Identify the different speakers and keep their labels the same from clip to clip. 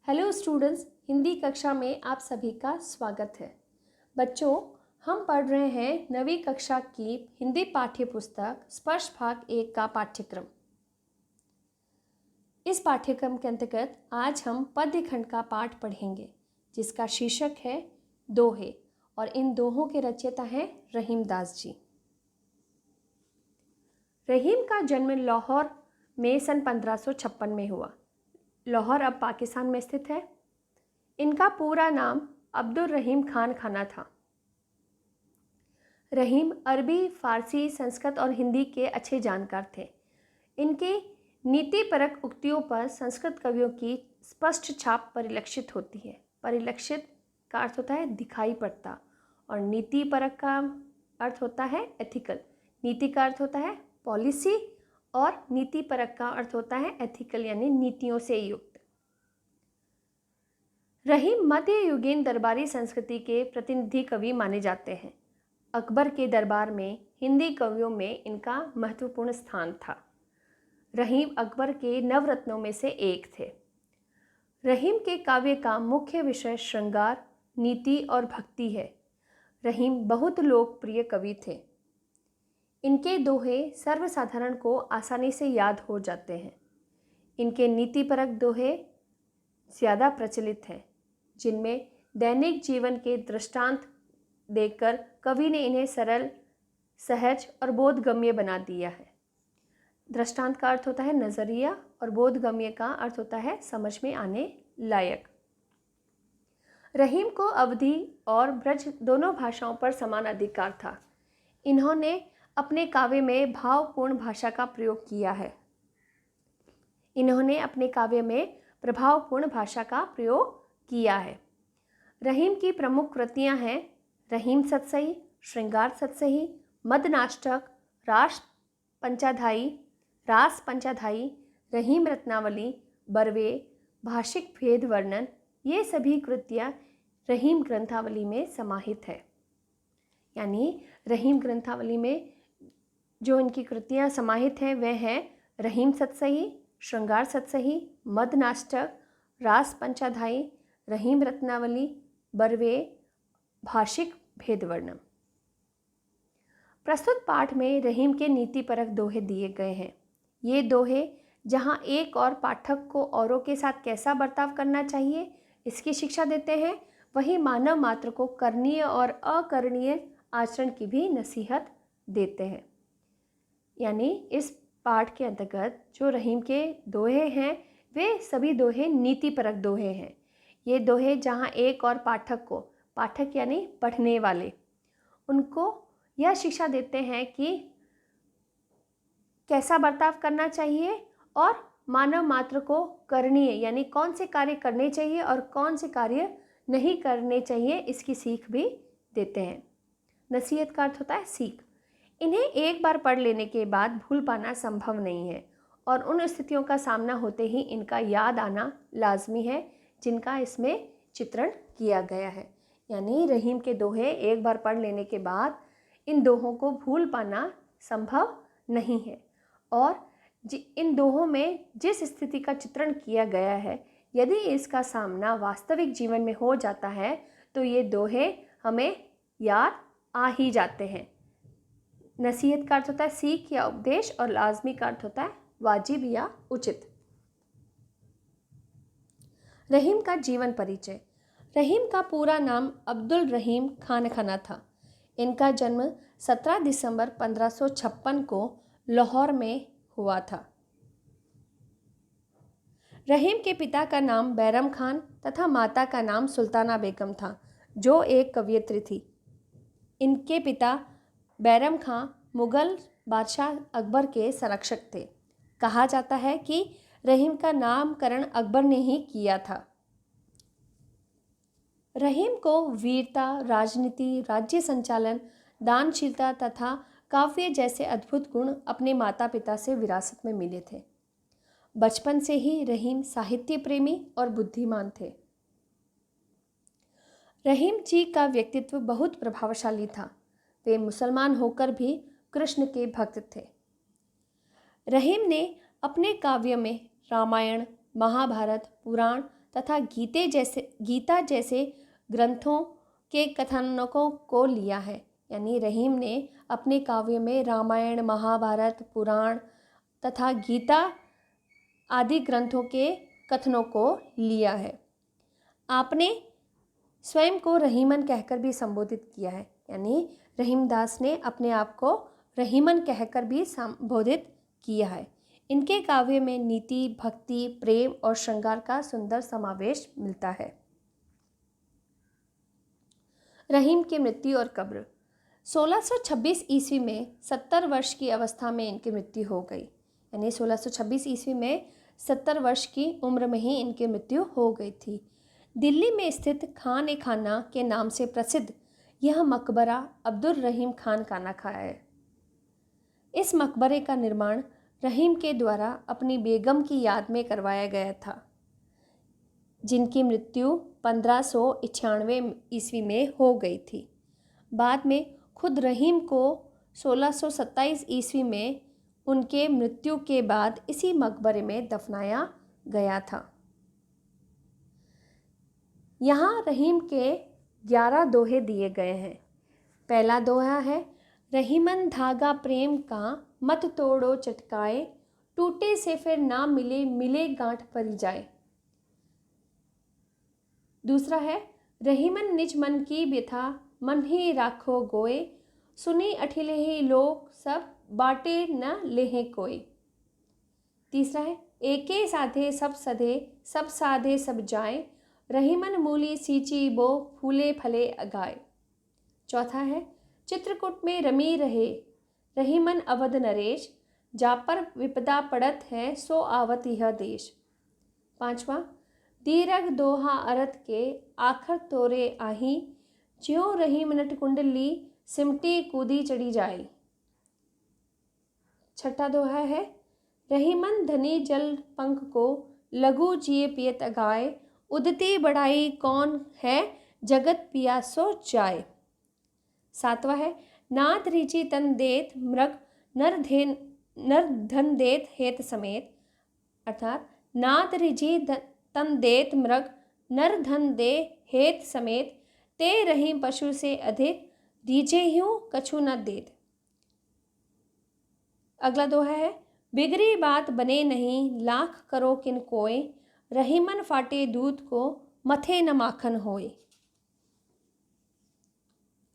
Speaker 1: Hello students, Hindi कक्षा में आप सभी का स्वागत है। बच्चों, हम पढ़ रहे हैं 9वीं कक्षा की हिंदी पाठ्य पुस्तक स्पर्श भाग 1 का पाठ्यक्रम। इस पाठ्यक्रम के अंतर्गत आज हम पद्य खंड का पाठ पढ़ेंगे, जिसका शीर्षक है दोहे, और इन दोहों के रचयिता हैं रहीम दास जी। रहीम का जन्म लाहौर में सन 1556 में हुआ। लाहौर अब पाकिस्तान में स्थित है। इनका पूरा नाम अब्दुल रहीम खान खाना था। रहीम अरबी, फारसी, संस्कृत और हिंदी के अच्छे जानकार थे। इनके नीतिपरक उक्तियों पर संस्कृत कवियों की स्पष्ट छाप परिलक्षित होती है। परिलक्षित का अर्थ होता है दिखाई पड़ता, और नीतिपरक का अर्थ होता है एथिकल। नीति का अर्थ होता है पॉलिसी, और नीतिपरक का अर्थ होता है एथिकल यानी नीतियों से युक्त। रहीम मध्ययुगीन दरबारी संस्कृति के प्रतिनिधि कवि माने जाते हैं। अकबर के दरबार में हिंदी कवियों में इनका महत्वपूर्ण स्थान था। रहीम अकबर के नवरत्नों में से एक थे। रहीम के काव्य का मुख्य विषय श्रृंगार, नीति और भक्ति है। रहीम बहुत लोकप्रिय कवि थे। इनके दोहे सर्वसाधारण को आसानी से याद हो जाते हैं। इनके नीतिपरक दोहे ज़्यादा प्रचलित हैं, जिनमें दैनिक जीवन के दृष्टांत देकर कवि ने इन्हें सरल, सहज और बोधगम्य बना दिया है। दृष्टांत का अर्थ होता है नज़रिया, और बोधगम्य का अर्थ होता है समझ में आने लायक। रहीम को अवधी और ब्रज दोनों भाषाओं पर समान अधिकार था। इन्होंने अपने काव्य में भावपूर्ण भाषा का प्रयोग किया है। इन्होंने अपने काव्य में प्रभावपूर्ण भाषा का प्रयोग किया है। रहीम की प्रमुख कृतियां हैं रहीम सतसही, श्रृंगार सतसही, मदनाष्टक, रास पंचाधाई, रहीम रत्नावली, बरवे, भाषिक भेद वर्णन। ये सभी कृतियां रहीम ग्रंथावली में समाहित है। यानी रहीम ग्रंथावली में जो इनकी कृतियां समाहित हैं वह हैं रहीम सतसही, श्रृंगार सतसही, मदनाष्टक, रास पंचाधाई, रहीम रत्नावली, बरवे, भाषिक भेदवर्णम। प्रस्तुत पाठ में रहीम के नीतिपरक दोहे दिए गए हैं। ये दोहे जहां एक और पाठक को औरों के साथ कैसा बर्ताव करना चाहिए इसकी शिक्षा देते हैं, वहीं मानव मात्र को करणीय और अकरणीय आचरण की भी नसीहत देते हैं। यानी इस पाठ के अंतर्गत जो रहीम के दोहे हैं वे सभी दोहे नीतिपरक दोहे हैं। ये दोहे जहाँ एक और पाठक को, पाठक यानी पढ़ने वाले, उनको यह शिक्षा देते हैं कि कैसा बर्ताव करना चाहिए, और मानव मात्र को करणीय यानी कौन से कार्य करने चाहिए और कौन से कार्य नहीं करने चाहिए इसकी सीख भी देते हैं। नसीहत का अर्थ होता है सीख। इन्हें एक बार पढ़ लेने के बाद भूल पाना संभव नहीं है, और उन स्थितियों का सामना होते ही इनका याद आना लाजमी है जिनका इसमें चित्रण किया गया है। यानी रहीम के दोहे एक बार पढ़ लेने के बाद इन दोहों को भूल पाना संभव नहीं है, और इन दोहों में जिस स्थिति का चित्रण किया गया है, यदि इसका सामना वास्तविक जीवन में हो जाता है तो ये दोहे हमें याद आ ही जाते हैं। नसीहत का अर्थ होता है सीख या उपदेश, और लाजमी का अर्थ होता है वाजिब या उचित। रहीम का जीवन परिचय। रहीम का पूरा नाम अब्दुल रहीम खान खाना था। इनका जन्म 17 दिसंबर 1556 को लाहौर में हुआ था। रहीम के पिता का नाम बैरम खान तथा माता का नाम सुल्ताना बेगम था, जो एक कवयित्री थी। इनके पिता बैरम खां मुगल बादशाह अकबर के संरक्षक थे। कहा जाता है कि रहीम का नामकरण अकबर ने ही किया था। रहीम को वीरता, राजनीति, राज्य संचालन, दानशीलता तथा काव्य जैसे अद्भुत गुण अपने माता पिता से विरासत में मिले थे। बचपन से ही रहीम साहित्य प्रेमी और बुद्धिमान थे। रहीम जी का व्यक्तित्व बहुत प्रभावशाली था। वे मुसलमान होकर भी कृष्ण के भक्त थे। रहीम ने अपने काव्य में रामायण, महाभारत, पुराण तथा गीता जैसे ग्रंथों के कथानकों को लिया है। यानी रहीम ने अपने काव्य में रामायण, महाभारत, पुराण तथा गीता आदि ग्रंथों के कथनों को लिया है। आपने स्वयं को रहीमन कहकर भी संबोधित किया है। यानी रहीमदास ने अपने आप को रहीमन कहकर भी संबोधित किया है। इनके काव्य में नीति, भक्ति, प्रेम और श्रृंगार का सुंदर समावेश मिलता है। रहीम की मृत्यु और कब्र। 1626 ईस्वी में 70 वर्ष की अवस्था में इनकी मृत्यु हो गई। यानी 1626 ईस्वी में 70 वर्ष की उम्र में ही इनकी मृत्यु हो गई थी। दिल्ली में स्थित खान ए खाना के नाम से प्रसिद्ध यह मकबरा अब्दुल रहीम खान खाना खा है। इस मकबरे का निर्माण रहीम के द्वारा अपनी बेगम की याद में करवाया गया था, जिनकी मृत्यु 1591 ईस्वी में हो गई थी। बाद में खुद रहीम को 1627 ईस्वी में उनके मृत्यु के बाद इसी मकबरे में दफनाया गया था। यहाँ रहीम के 11 दोहे दिए गए हैं। पहला दोहा है, रहीमन धागा प्रेम का मत तोड़ो चटकाए, टूटे से फिर ना मिले, मिले गांठ परी जाए। दूसरा है, रहीमन निज मन की व्यथा मन ही राखो गोए, सुनी अठिले ही लोग सब बाटे न लेहे कोई। तीसरा है, एके साधे सब सधे, सब साधे सब जाए, रहीमन मूली सींची बो फूले फले अगाए। चौथा है, चित्रकूट में रमी रहे रहीमन अवध नरेश, जा पर विपदा पड़त है सो आवत यह देश। पांचवा, दीरघ दोहा अरत के आखर तोरे आही, ज्यों रहीम नट कुंडली सिमटी कूदी चढ़ी जाए। छठा दोहा है, रहीमन धनी जल पंख को लघु जिए पियत अगाए, उदती बढ़ाई कौन है जगत पिया सो जाए। सातवां है, नाथ रीचि तन देत मृग नर धन देत हेत समेत, अर्थात नाथ रीचि तन देत मृग नर धन दे हेत समेत, ते रहीम पशु से अधिक रीचे ह्यूं कछु न देत। अगला दोहा है, बिगड़ी बात बने नहीं लाख करो किन कोय, रहीमन फाटे दूध को मथे न माखन होए।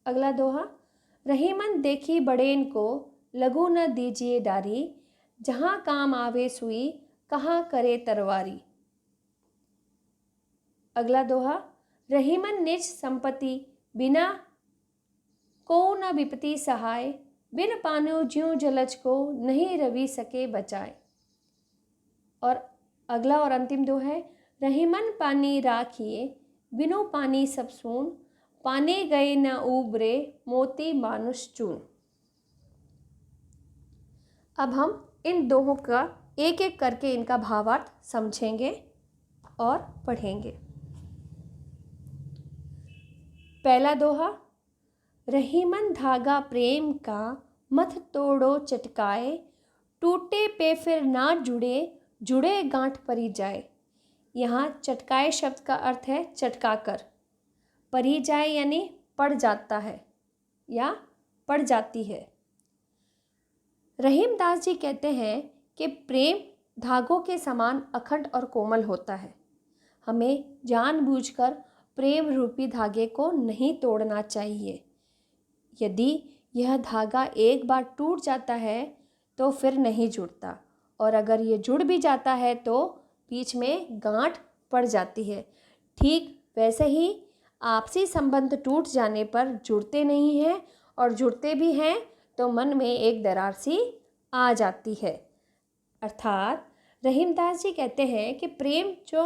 Speaker 1: अगला दोहा, रहीमन देखी बड़ेन को लघु न दीजिए डारी, जहाँ काम आवे सुई कहाँ करे तरवारी। अगला दोहा, रहीमन निज संपत्ति बिना को न विपत्ति सहाय, बिन पानो ज्यों जलज को नहीं रवि सके बचाए। और अगला और अंतिम दोहा है, रहीमन पानी राखिए बिनु पानी सब सून, पाने गए न उबरे मोती मानुष चून। अब हम इन दोहों का एक एक करके इनका भावार्थ समझेंगे और पढ़ेंगे। पहला दोहा, रहीमन धागा प्रेम का मत तोड़ो चटकाए, टूटे पे फिर ना जुड़े, जुड़े गांठ परी जाए। यहाँ चटकाए शब्द का अर्थ है चटकाकर, परी जाए यानी पड़ जाता है या पड़ जाती है। रहीमदास जी कहते हैं कि प्रेम धागों के समान अखंड और कोमल होता है। हमें जानबूझकर प्रेम रूपी धागे को नहीं तोड़ना चाहिए। यदि यह धागा एक बार टूट जाता है तो फिर नहीं जुड़ता, और अगर ये जुड़ भी जाता है तो बीच में गांठ पड़ जाती है। ठीक वैसे ही आपसी संबंध टूट जाने पर जुड़ते नहीं हैं, और जुड़ते भी हैं तो मन में एक दरार सी आ जाती है। अर्थात रहीमदास जी कहते हैं कि प्रेम जो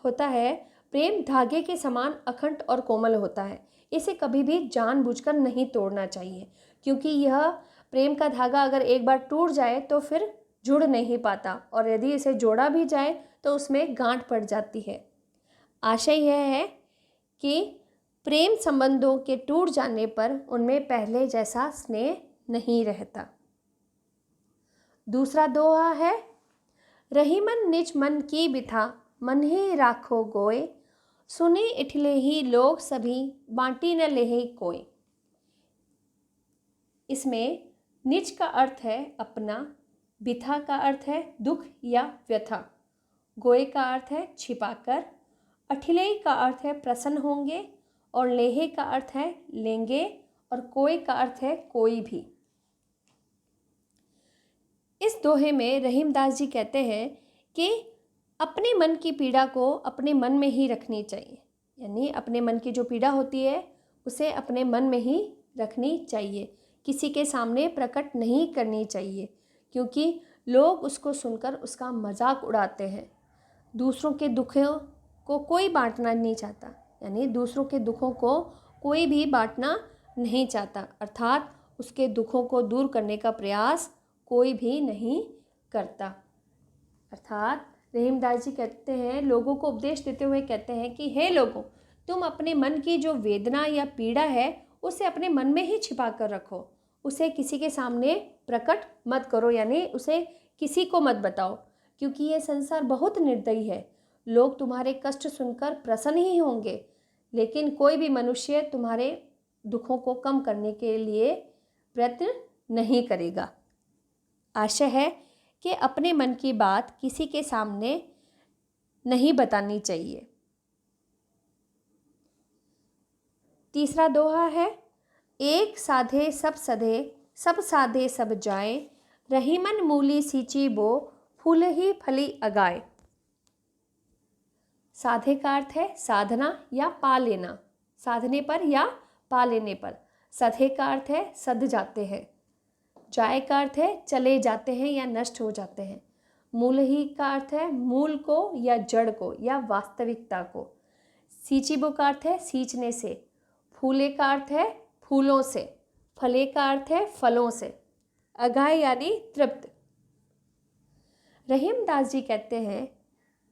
Speaker 1: होता है, प्रेम धागे के समान अखंड और कोमल होता है। इसे कभी भी जानबूझकर नहीं तोड़ना चाहिए, क्योंकि यह प्रेम का धागा अगर एक बार टूट जाए तो फिर जुड़ नहीं पाता, और यदि इसे जोड़ा भी जाए तो उसमें गांठ पड़ जाती है। आशय यह है कि प्रेम संबंधों के टूट जाने पर उनमें पहले जैसा स्नेह नहीं रहता। दूसरा दोहा है, रहीमन निज मन की बिथा मन ही राखो गोय, सुनी इठले ही लोग सभी, बांटी न लेहे कोई। इसमें निज का अर्थ है अपना, बिथा का अर्थ है दुख या व्यथा, गोय का अर्थ है छिपाकर, अठिलेई का अर्थ है प्रसन्न होंगे, और लेहे का अर्थ है लेंगे, और कोई का अर्थ है कोई भी। इस दोहे में रहीमदास जी कहते हैं कि अपने मन की पीड़ा को अपने मन में ही रखनी चाहिए, यानी अपने मन की जो पीड़ा होती है उसे अपने मन में ही रखनी चाहिए, किसी के सामने प्रकट नहीं करनी चाहिए, क्योंकि लोग उसको सुनकर उसका मजाक उड़ाते हैं। दूसरों के दुखों को कोई बांटना नहीं चाहता, यानी दूसरों के दुखों को कोई भी बांटना नहीं चाहता, अर्थात उसके दुखों को दूर करने का प्रयास कोई भी नहीं करता। अर्थात रहीमदास जी कहते हैं, लोगों को उपदेश देते हुए कहते हैं कि हे लोगों, तुम अपने मन की जो वेदना या पीड़ा है उसे अपने मन में ही छिपा कर रखो, उसे किसी के सामने प्रकट मत करो, यानी उसे किसी को मत बताओ, क्योंकि ये संसार बहुत निर्दयी है। लोग तुम्हारे कष्ट सुनकर प्रसन्न ही होंगे, लेकिन कोई भी मनुष्य तुम्हारे दुखों को कम करने के लिए प्रयत्न नहीं करेगा। आशय है कि अपने मन की बात किसी के सामने नहीं बतानी चाहिए। तीसरा दोहा है, एक साधे सब सधे, सब साधे सब जाए, रहीमन मूली सींची बो, फूल ही फली अगाए। साधे का अर्थ है साधना या पा लेना, साधने पर या पा लेने पर। सधे का अर्थ है सध जाते हैं। जाए का अर्थ है चले जाते हैं या नष्ट हो जाते हैं। मूल ही का अर्थ है मूल को या जड़ को या वास्तविकता को। सींचिबो का अर्थ है सींचने से। फूले का अर्थ है फूलों से। फले का अर्थ है फलों से। अगाए यानी तृप्त। रहीमदास जी कहते हैं,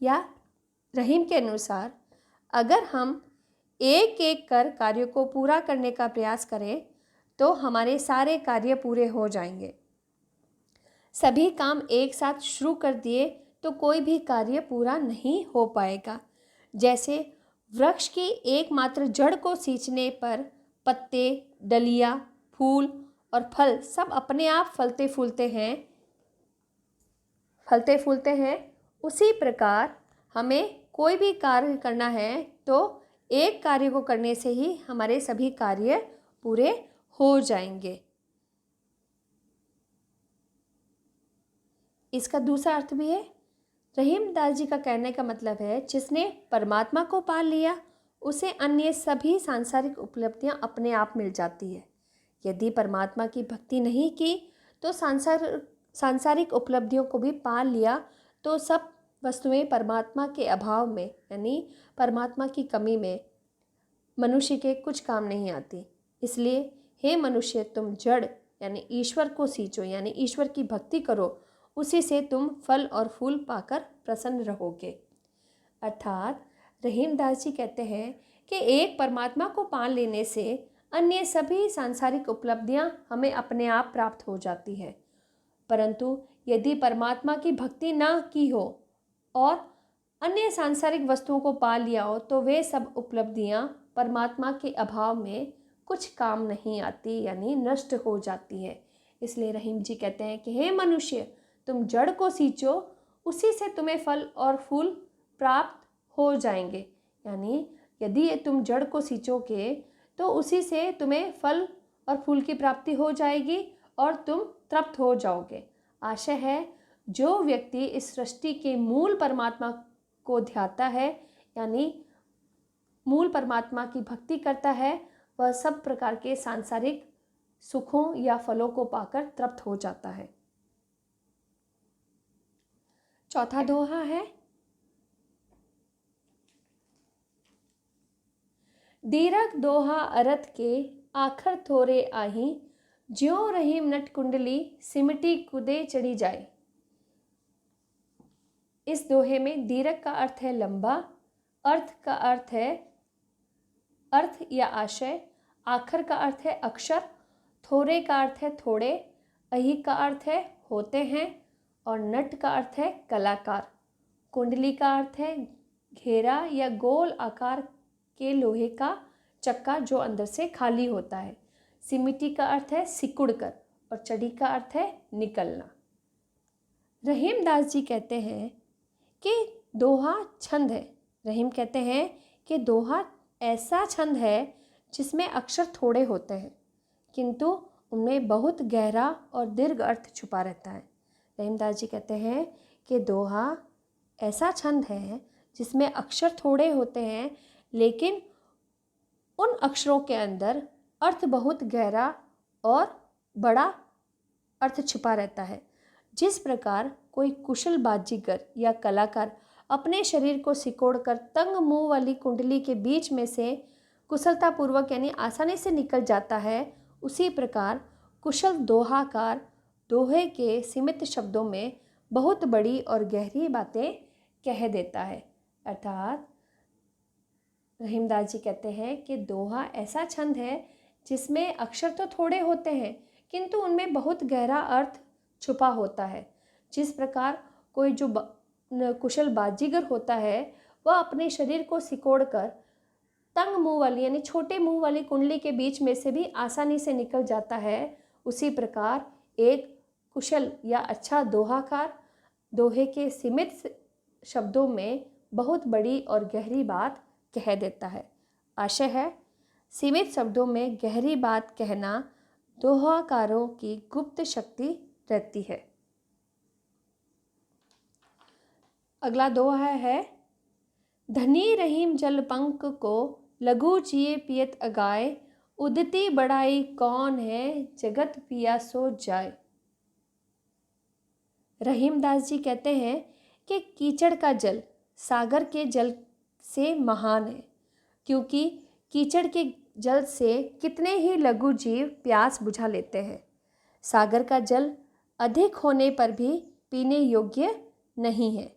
Speaker 1: या रहीम के अनुसार, अगर हम एक एक कर कार्य को पूरा करने का प्रयास करें तो हमारे सारे कार्य पूरे हो जाएंगे। सभी काम एक साथ शुरू कर दिए तो कोई भी कार्य पूरा नहीं हो पाएगा। जैसे वृक्ष की एकमात्र जड़ को सींचने पर पत्ते, डलिया, फूल और फल सब अपने आप फलते फूलते हैं, उसी प्रकार हमें कोई भी कार्य करना है तो एक कार्य को करने से ही हमारे सभी कार्य पूरे हो जाएंगे। इसका दूसरा अर्थ भी है, रहीमदास जी का कहने का मतलब है, जिसने परमात्मा को पा लिया उसे अन्य सभी सांसारिक उपलब्धियां अपने आप मिल जाती है। यदि परमात्मा की भक्ति नहीं की तो सांसारिक उपलब्धियों को भी पा लिया तो सब वस्तुएं परमात्मा के अभाव में, यानी परमात्मा की कमी में मनुष्य के कुछ काम नहीं आती। इसलिए हे मनुष्य, तुम जड़ यानी ईश्वर को सींचो, यानी ईश्वर की भक्ति करो, उसी से तुम फल और फूल पाकर प्रसन्न रहोगे। अर्थात रहीमदास जी कहते हैं कि एक परमात्मा को पा लेने से अन्य सभी सांसारिक उपलब्धियां हमें अपने आप प्राप्त हो जाती है। परंतु यदि परमात्मा की भक्ति ना की हो और अन्य सांसारिक वस्तुओं को पा लिया हो तो वे सब उपलब्धियां परमात्मा के अभाव में कुछ काम नहीं आती, यानी नष्ट हो जाती है। इसलिए रहीम जी कहते हैं कि हे मनुष्य, तुम जड़ को सींचो, उसी से तुम्हें फल और फूल प्राप्त हो जाएंगे। यानी यदि तुम जड़ को सींचोगे तो उसी से तुम्हें फल और फूल की प्राप्ति हो जाएगी और तुम तृप्त हो जाओगे। आशा है जो व्यक्ति इस सृष्टि के मूल परमात्मा को ध्याता है, यानी मूल परमात्मा की भक्ति करता है, वह सब प्रकार के सांसारिक सुखों या फलों को पाकर तृप्त हो जाता है। चौथा दोहा है, दीरक दोहा अरथ के, आखर थोरे आही, ज्यों रहीम नट कुंडली, सिमटी कुदे चढ़ी जाए। इस दोहे में दीरक का अर्थ है लंबा, अर्थ का अर्थ है अर्थ या आशय, आखर का अर्थ है अक्षर, थोरे का अर्थ है थोड़े, अही का अर्थ है होते हैं और नट का अर्थ है कलाकार, कुंडली का अर्थ है घेरा या गोल आकार के लोहे का चक्का जो अंदर से खाली होता है। सिमिटी का अर्थ है सिकुड़ कर और चढ़ी का अर्थ है निकलना। रहीम दास जी कहते हैं कि दोहा छंद है। रहीम कहते हैं कि दोहा ऐसा छंद है जिसमें अक्षर थोड़े होते हैं किंतु उनमें बहुत गहरा और दीर्घ अर्थ छुपा रहता है। रहीम दास जी कहते हैं कि दोहा ऐसा छंद है जिसमें अक्षर थोड़े होते हैं लेकिन उन अक्षरों के अंदर अर्थ बहुत गहरा और बड़ा अर्थ छिपा रहता है। जिस प्रकार कोई कुशल बाजीगर या कलाकार अपने शरीर को सिकोड़कर तंग मुंह वाली कुंडली के बीच में से कुशलतापूर्वक यानी आसानी से निकल जाता है, उसी प्रकार कुशल दोहाकार दोहे के सीमित शब्दों में बहुत बड़ी और गहरी बातें कह देता है। अर्थात रहीमदास जी कहते हैं कि दोहा ऐसा छंद है जिसमें अक्षर तो थोड़े होते हैं किंतु उनमें बहुत गहरा अर्थ छुपा होता है। जिस प्रकार कोई जो कुशल बाजीगर होता है वह अपने शरीर को सिकोड़कर तंग मुंह वाली यानी छोटे मुंह वाली कुंडली के बीच में से भी आसानी से निकल जाता है, उसी प्रकार एक कुशल या अच्छा दोहाकार दोहे के सीमित शब्दों में बहुत बड़ी और गहरी बात कह देता है। आशय है सीमित शब्दों में गहरी बात कहना दोहाकारों की गुप्त शक्ति रहती है। अगला दोहा है धनी रहीम जल पंक को लघु जिए पियत अगाए, उदती बढ़ाई कौन है जगत पिया सो जाए। रहीमदास जी कहते हैं कि कीचड़ का जल सागर के जल से महान है, क्योंकि कीचड़ के जल से कितने ही लघु जीव प्यास बुझा लेते हैं। सागर का जल अधिक होने पर भी पीने योग्य नहीं है।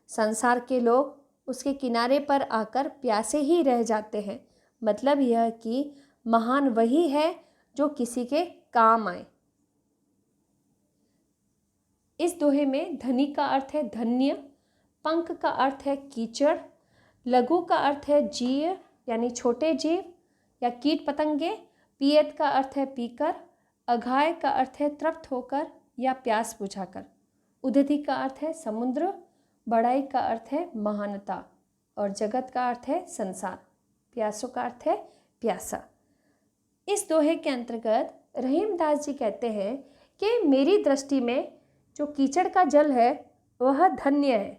Speaker 1: संसार के लोग उसके किनारे पर आकर प्यासे ही रह जाते हैं। मतलब यह कि महान वही है जो किसी के काम आए। इस दोहे में धनी का अर्थ है धन्य, पंक का अर्थ है कीचड़, लघु का अर्थ है जीव यानी छोटे जीव या कीट पतंगे, पियत का अर्थ है पीकर, अघाय का अर्थ है तृप्त होकर या प्यास बुझाकर, उदधि का अर्थ है समुद्र, बड़ाई का अर्थ है महानता और जगत का अर्थ है संसार, प्यासों का अर्थ है प्यासा। इस दोहे के अंतर्गत रहीमदास जी कहते हैं कि मेरी दृष्टि में जो कीचड़ का जल है वह धन्य है,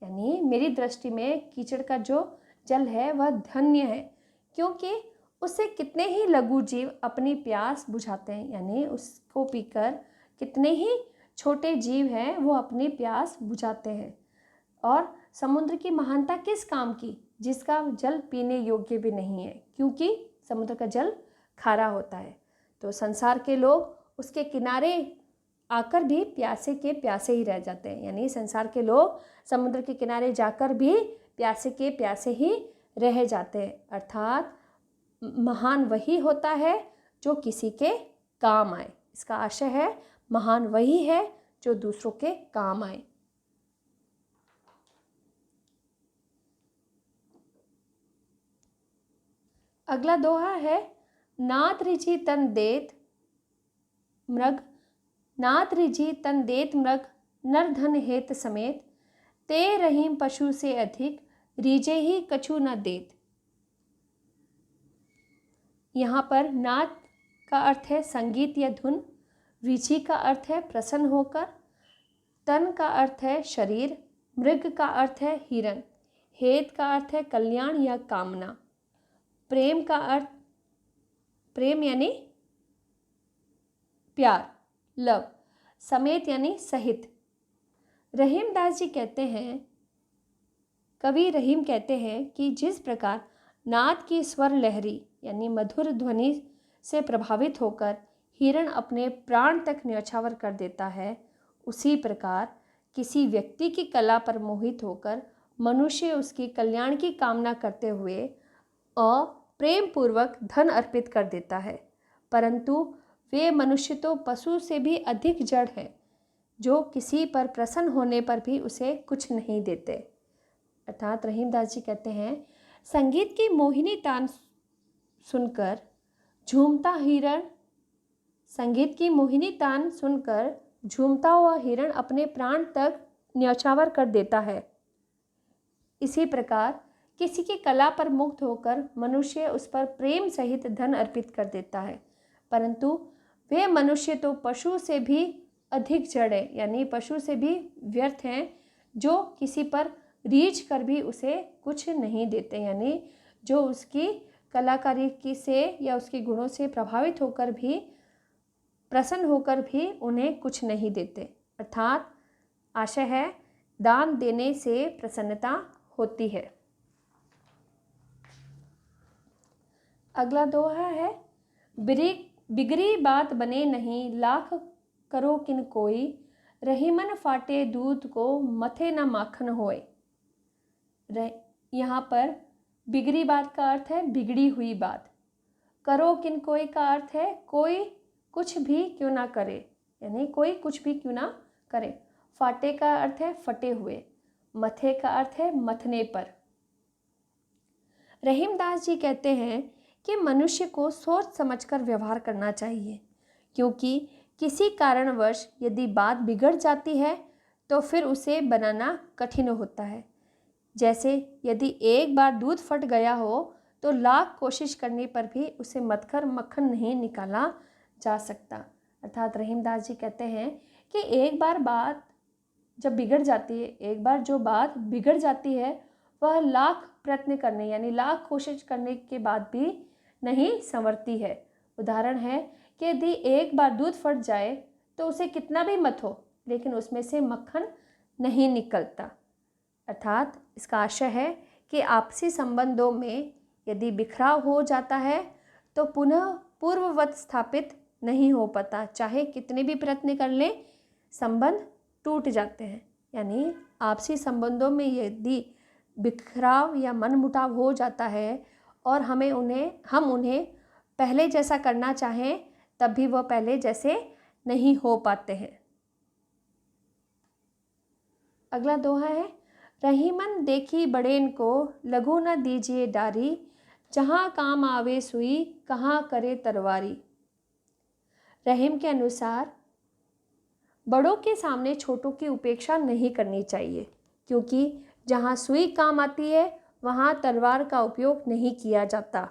Speaker 1: यानी मेरी दृष्टि में कीचड़ का जो जल है वह धन्य है, क्योंकि उससे कितने ही लघु जीव अपनी प्यास बुझाते हैं, यानी उसको पीकर कितने ही छोटे जीव हैं वो अपनी प्यास बुझाते हैं। और समुद्र की महानता किस काम की, जिसका जल पीने योग्य भी नहीं है, क्योंकि समुद्र का जल खारा होता है। तो संसार के लोग उसके किनारे आकर भी प्यासे के प्यासे ही रह जाते हैं, यानी संसार के लोग समुद्र के किनारे जाकर भी प्यासे के प्यासे ही रह जाते हैं। अर्थात महान वही होता है जो किसी के काम आए। इसका आशय है महान वही है जो दूसरों के काम आए। अगला दोहा है नाथ रिझी तन देत मृग, नाथ रिझी तन देत मृग नर धन हेत समेत, ते रहीम पशु से अधिक रीजे ही कछु न देत। यहाँ पर नाथ का अर्थ है संगीत या धुन, रिझी का अर्थ है प्रसन्न होकर, तन का अर्थ है शरीर, मृग का अर्थ है हिरण, हेत का अर्थ है कल्याण या कामना, प्रेम का अर्थ प्रेम यानी प्यार लव, समेत यानी सहित। रहीमदास जी कहते हैं, कवि रहीम कहते हैं कि जिस प्रकार नाद की स्वर लहरी यानी मधुर ध्वनि से प्रभावित होकर हिरण अपने प्राण तक न्यौछावर कर देता है, उसी प्रकार किसी व्यक्ति की कला पर मोहित होकर मनुष्य उसकी कल्याण की कामना करते हुए प्रेम पूर्वक धन अर्पित कर देता है। परंतु वे मनुष्य तो पशु से भी अधिक जड़ है, जो किसी पर प्रसन्न होने पर भी उसे कुछ नहीं देते। अर्थात रहीमदास जी कहते हैं, संगीत की मोहिनी तान सुनकर झूमता हिरण, संगीत की मोहिनी तान सुनकर झूमता हुआ हिरण अपने प्राण तक न्यौछावर कर देता है। इसी प्रकार किसी की कला पर मुग्ध होकर मनुष्य उस पर प्रेम सहित धन अर्पित कर देता है, परंतु वे मनुष्य तो पशु से भी अधिक जड़ है, यानी पशु से भी व्यर्थ हैं, जो किसी पर रीझ कर भी उसे कुछ नहीं देते, यानी जो उसकी कलाकारी की से या उसके गुणों से प्रभावित होकर भी, प्रसन्न होकर भी उन्हें कुछ नहीं देते। अर्थात आशय है, दान देने से प्रसन्नता होती है। अगला दोहा है, बिगड़ी बात बने नहीं, लाख करो किन कोई, रहीमन फाटे दूध को, मथे न माखन होए। यहाँ पर बिगड़ी बात का अर्थ है बिगड़ी हुई बात, करो किन कोई का अर्थ है कोई कुछ भी क्यों ना करे, यानी कोई कुछ भी क्यों ना करे। फाटे का अर्थ है फटे हुए, मथे का अर्थ है मथने पर। रहीमदास जी कहते हैं कि मनुष्य को सोच समझकर व्यवहार करना चाहिए, क्योंकि किसी कारणवश यदि बात बिगड़ जाती है तो फिर उसे बनाना कठिन होता है। जैसे यदि एक बार दूध फट गया हो तो लाख कोशिश करने पर भी उसे मथकर मक्खन नहीं निकाला जा सकता। अर्थात रहीमदास जी कहते हैं कि एक बार बात जब बिगड़ जाती है, एक बार जो बात बिगड़ जाती है वह लाख प्रयत्न करने यानी लाख कोशिश करने के बाद भी नहीं संवरती है। उदाहरण है कि यदि एक बार दूध फट जाए तो उसे कितना भी मथो लेकिन उसमें से मक्खन नहीं निकलता। अर्थात इसका आशय है कि आपसी संबंधों में यदि बिखराव हो जाता है तो पुनः पूर्ववत स्थापित नहीं हो पाता, चाहे कितने भी प्रयत्न कर लें संबंध टूट जाते हैं। यानी आपसी संबंधों में यदि बिखराव या मनमुटाव हो जाता है और हम उन्हें पहले जैसा करना चाहें तब भी वह पहले जैसे नहीं हो पाते हैं। अगला दोहा है, रहीमन देखी बड़ेन को, लघु न दीजिए डारी, जहाँ काम आवे सुई, कहाँ करे तरवारी। रहीम के अनुसार बड़ों के सामने छोटों की उपेक्षा नहीं करनी चाहिए, क्योंकि जहाँ सुई काम आती है वहाँ तलवार का उपयोग नहीं किया जाता।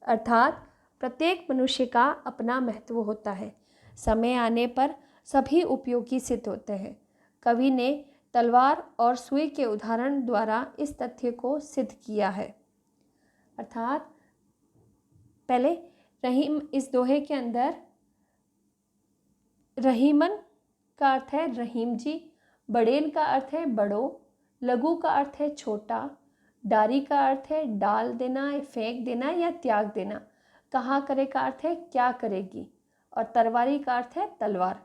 Speaker 1: अर्थात प्रत्येक मनुष्य का अपना महत्व होता है, समय आने पर सभी उपयोगी सिद्ध होते हैं। कवि ने तलवार और सुई के उदाहरण द्वारा इस तथ्य को सिद्ध किया है। अर्थात पहले रहीम, इस दोहे के अंदर रहीमन का अर्थ है रहीम जी, बड़ेन का अर्थ है बड़ो, लघु का अर्थ है छोटा, डारी का अर्थ है डाल देना, फेंक देना या त्याग देना, कहाँ करे का अर्थ है क्या करेगी, और तरवारी का अर्थ है तलवार।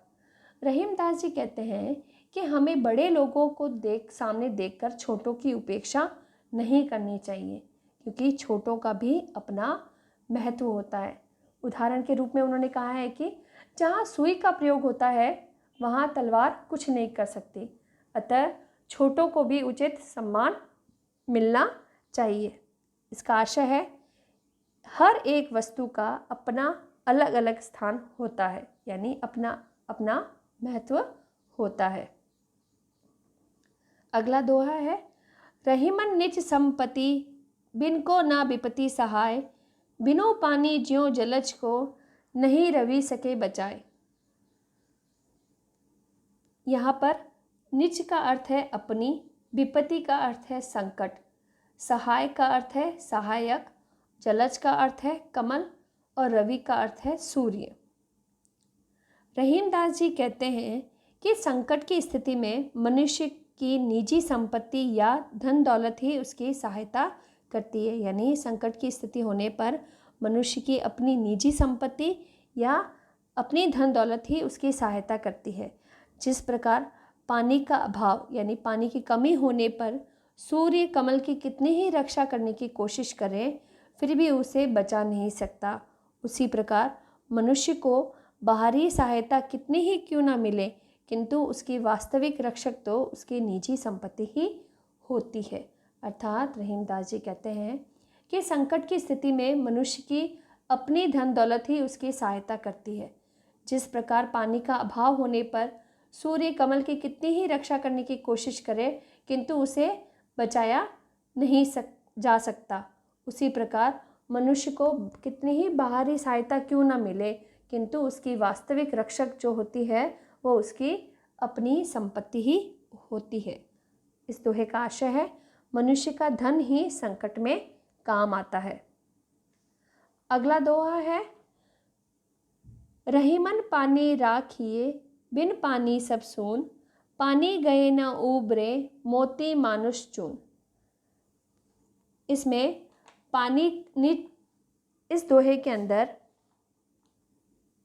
Speaker 1: रहीमदास जी कहते हैं कि हमें बड़े लोगों को सामने देखकर छोटों की उपेक्षा नहीं करनी चाहिए, क्योंकि छोटों का भी अपना महत्व होता है। उदाहरण के रूप में उन्होंने कहा है कि जहाँ सुई का प्रयोग होता है वहाँ तलवार कुछ नहीं कर सकती, अतः छोटों को भी उचित सम्मान मिलना चाहिए। इसका आशय है हर एक वस्तु का अपना अलग अलग स्थान होता है, यानी अपना अपना महत्व होता है। अगला दोहा है, रहीमन निज संपत्ति, बिन को ना विपत्ति सहाय, बिनो पानी ज्यों जलज को, नहीं रवि सके बचाए। यहाँ पर निज का अर्थ है अपनी, विपत्ति का अर्थ है संकट, सहाय का अर्थ है सहायक, जलज का अर्थ है कमल और रवि का अर्थ है सूर्य। रहीमदास जी कहते हैं कि संकट की स्थिति में मनुष्य की निजी संपत्ति या धन दौलत ही उसकी सहायता करती है, यानी संकट की स्थिति होने पर मनुष्य की अपनी निजी संपत्ति या अपनी धन दौलत ही उसकी सहायता करती है। जिस प्रकार पानी का अभाव यानी पानी की कमी होने पर सूर्य कमल की कितनी ही रक्षा करने की कोशिश करे फिर भी उसे बचा नहीं सकता, उसी प्रकार मनुष्य को बाहरी सहायता कितनी ही क्यों ना मिले किंतु उसकी वास्तविक रक्षक तो उसकी निजी संपत्ति ही होती है। अर्थात रहीमदास जी कहते हैं कि संकट की स्थिति में मनुष्य की अपनी धन दौलत ही उसकी सहायता करती है। जिस प्रकार पानी का अभाव होने पर सूर्य कमल की कितनी ही रक्षा करने की कोशिश करे किंतु उसे बचाया नहीं जा सकता, उसी प्रकार मनुष्य को कितनी ही बाहरी सहायता क्यों न मिले किंतु उसकी वास्तविक रक्षक जो होती है वो उसकी अपनी संपत्ति ही होती है। इस दोहे का आशय है मनुष्य का धन ही संकट में काम आता है। अगला दोहा है, रहीमन पानी राखिए बिन पानी सब सून, पानी गए न उबरे मोती मानुष चून। इसमें इस दोहे के अंदर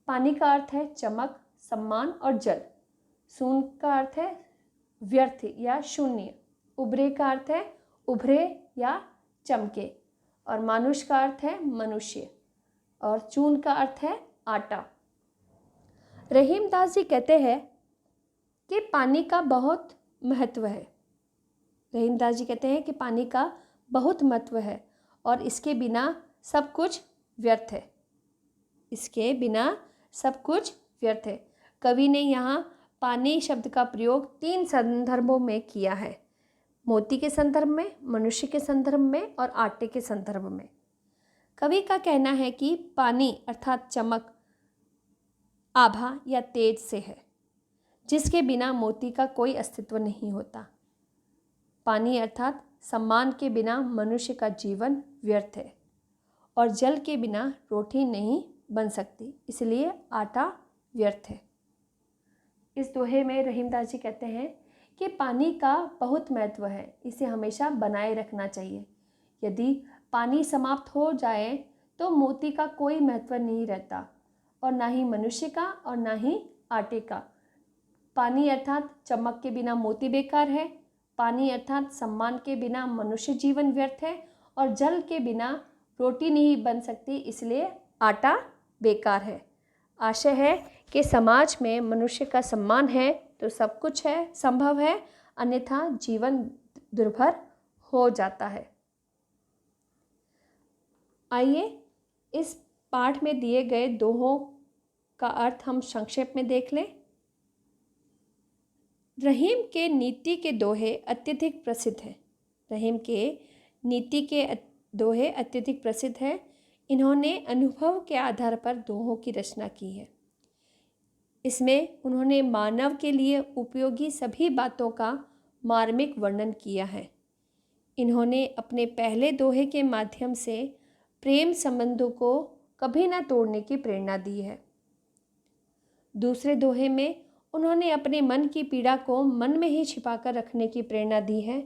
Speaker 1: पानी का अर्थ है चमक, सम्मान और जल। सून का अर्थ है व्यर्थ या शून्य। उभरे का अर्थ है उभरे या चमके। और मानुष का अर्थ है मनुष्य। और चून का अर्थ है आटा। रहीमदास जी कहते हैं कि पानी का बहुत महत्व है। रहीमदास जी कहते हैं कि पानी का बहुत महत्व है और इसके बिना सब कुछ व्यर्थ है। इसके बिना सब कुछ व्यर्थ है। कवि ने यहाँ पानी शब्द का प्रयोग 3 संदर्भों में किया है, मोती के संदर्भ में, मनुष्य के संदर्भ में और आटे के संदर्भ में। कवि का कहना है कि पानी अर्थात चमक आभा या तेज से है, जिसके बिना मोती का कोई अस्तित्व नहीं होता। पानी अर्थात सम्मान के बिना मनुष्य का जीवन व्यर्थ है और जल के बिना रोटी नहीं बन सकती, इसलिए आटा व्यर्थ है। इस दोहे में रहीमदास जी कहते हैं कि पानी का बहुत महत्व है, इसे हमेशा बनाए रखना चाहिए। यदि पानी समाप्त हो जाए तो मोती का कोई महत्व नहीं रहता और ना ही मनुष्य का और ना ही आटे का। पानी अर्थात चमक के बिना मोती बेकार है, पानी अर्थात सम्मान के बिना मनुष्य जीवन व्यर्थ है और जल के बिना रोटी नहीं बन सकती, इसलिए आटा बेकार है। आशय है कि समाज में मनुष्य का सम्मान है तो सब कुछ है संभव है, अन्यथा जीवन दुर्भर हो जाता है। आइए इस पाठ में दिए गए दोहों का अर्थ हम संक्षेप में देख लें। रहीम के नीति के दोहे अत्यधिक प्रसिद्ध हैं। रहीम के नीति के दोहे अत्यधिक प्रसिद्ध हैं। इन्होंने अनुभव के आधार पर दोहों की रचना की है। इसमें उन्होंने मानव के लिए उपयोगी सभी बातों का मार्मिक वर्णन किया है। इन्होंने अपने पहले दोहे के माध्यम से प्रेम संबंधों को कभी न तोड़ने की प्रेरणा दी है। दूसरे दोहे में उन्होंने अपने मन की पीड़ा को मन में ही छिपाकर रखने की प्रेरणा दी है।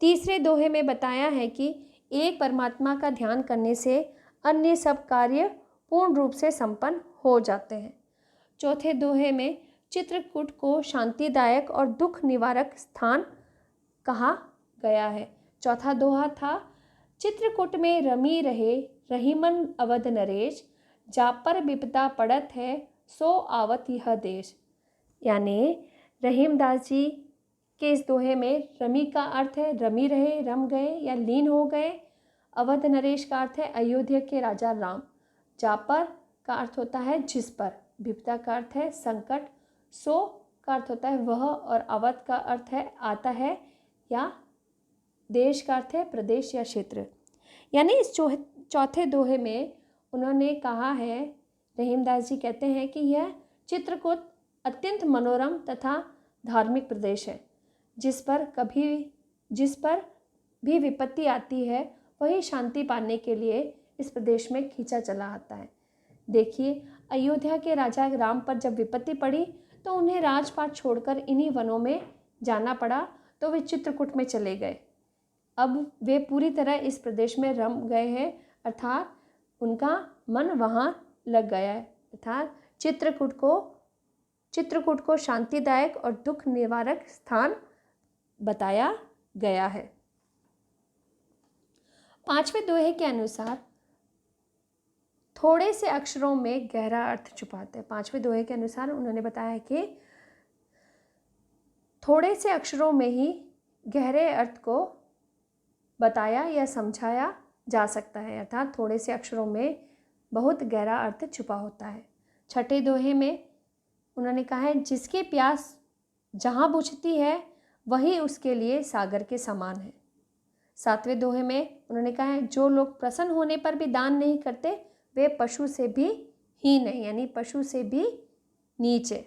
Speaker 1: तीसरे दोहे में बताया है कि एक परमात्मा का ध्यान करने से अन्य सब कार्य पूर्ण रूप से संपन्न हो जाते हैं। चौथे दोहे में चित्रकूट को शांतिदायक और दुख निवारक स्थान कहा गया है। चौथा दोहा था, चित्रकूट में रमी रहे रहीमन अवध नरेश, जा पर विपदा पड़त है सो आवत यह देश। यानी रहीमदास जी के इस दोहे में रमी का अर्थ है रमी रहे, रम गए या लीन हो गए। अवध नरेश का अर्थ है अयोध्या के राजा राम। जा पर का अर्थ होता है जिस पर। विपदा का अर्थ है संकट। सो का अर्थ होता है वह और अवध का अर्थ है आता है या देश का अर्थ है प्रदेश या क्षेत्र। यानी इस चौथे दोहे में उन्होंने कहा है, रहीमदास जी कहते हैं कि यह चित्रकूट अत्यंत मनोरम तथा धार्मिक प्रदेश है, जिस पर भी विपत्ति आती है वही शांति पाने के लिए इस प्रदेश में खींचा चला आता है। देखिए, अयोध्या के राजा राम पर जब विपत्ति पड़ी तो उन्हें राजपाट छोड़कर इन्हीं वनों में जाना पड़ा, तो वे चित्रकूट में चले गए। अब वे पूरी तरह इस प्रदेश में रम गए हैं, अर्थात उनका मन वहाँ लग गया है। अर्थात चित्रकूट को शांतिदायक और दुख निवारक स्थान बताया गया है। पांचवें दोहे के अनुसार थोड़े से अक्षरों में गहरा अर्थ छुपाते हैं। पांचवें दोहे के अनुसार उन्होंने बताया कि थोड़े से अक्षरों में ही गहरे अर्थ को बताया या समझाया जा सकता है, अर्थात थोड़े से अक्षरों में बहुत गहरा अर्थ छुपा होता है। छठे दोहे में उन्होंने कहा है, जिसकी प्यास जहाँ बुझती है वही उसके लिए सागर के समान है। सातवें दोहे में उन्होंने कहा है, जो लोग प्रसन्न होने पर भी दान नहीं करते वे पशु से भी हीन है, यानी पशु से भी नीचे।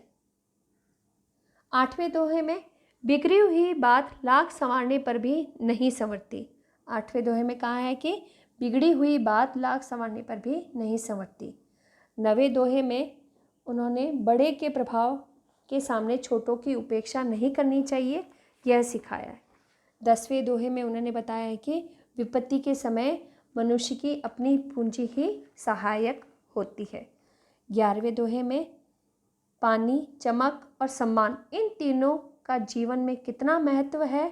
Speaker 1: आठवें दोहे में बिगड़ी हुई बात लाख संवारने पर भी नहीं संवरती। आठवें दोहे में कहा है कि बिगड़ी हुई बात लाख संवारने पर भी नहीं संवरती। नवें दोहे में उन्होंने बड़े के प्रभाव के सामने छोटों की उपेक्षा नहीं करनी चाहिए, यह सिखाया है। 10वें दोहे में उन्होंने बताया है कि विपत्ति के समय मनुष्य की अपनी पूंजी ही सहायक होती है। 11वें दोहे में पानी, चमक और सम्मान, इन तीनों का जीवन में कितना महत्व है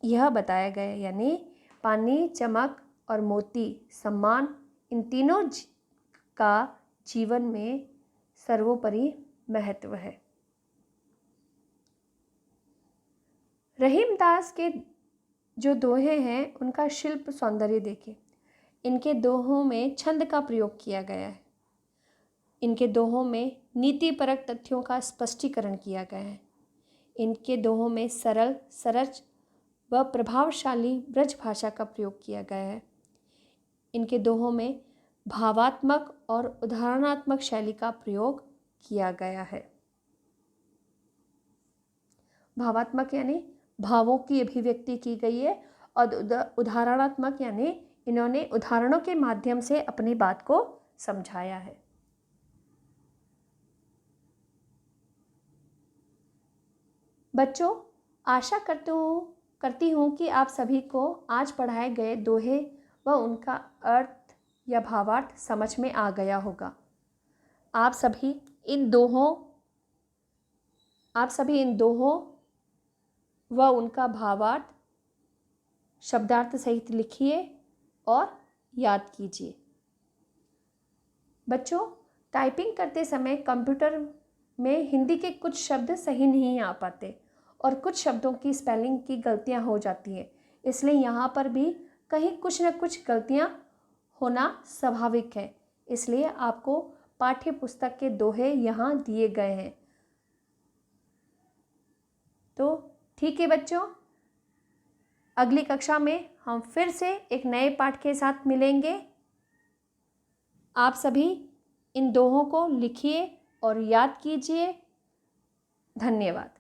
Speaker 1: यह बताया गया है। यानी पानी, चमक और मोती, सम्मान, इन तीनों का जीवन में सर्वोपरि महत्व है। रहीमदास के जो दोहे हैं उनका शिल्प सौंदर्य देखें। इनके दोहों में छंद का प्रयोग किया गया है। इनके दोहों में नीतिपरक तथ्यों का स्पष्टीकरण किया गया है। इनके दोहों में सरल, सरस व प्रभावशाली ब्रज भाषा का प्रयोग किया गया है। इनके दोहों में भावात्मक और उदाहरणात्मक शैली का प्रयोग किया गया है। भावात्मक यानी भावों की अभिव्यक्ति की गई है, और उदाहरणात्मक यानी इन्होंने उदाहरणों के माध्यम से अपनी बात को समझाया है। बच्चों, आशा करती हूँ कि आप सभी को आज पढ़ाए गए दोहे व उनका अर्थ या भावार्थ समझ में आ गया होगा। आप सभी इन दोहों व उनका भावार्थ शब्दार्थ सहित लिखिए और याद कीजिए। बच्चों, टाइपिंग करते समय कंप्यूटर में हिंदी के कुछ शब्द सही नहीं आ पाते और कुछ शब्दों की स्पेलिंग की गलतियां हो जाती हैं, इसलिए यहाँ पर भी कहीं कुछ न कुछ गलतियाँ होना स्वाभाविक है। इसलिए आपको पाठ्य पुस्तक के दोहे यहाँ दिए गए हैं। तो ठीक है बच्चों, अगली कक्षा में हम फिर से एक नए पाठ के साथ मिलेंगे। आप सभी इन दोहों को लिखिए और याद कीजिए। धन्यवाद।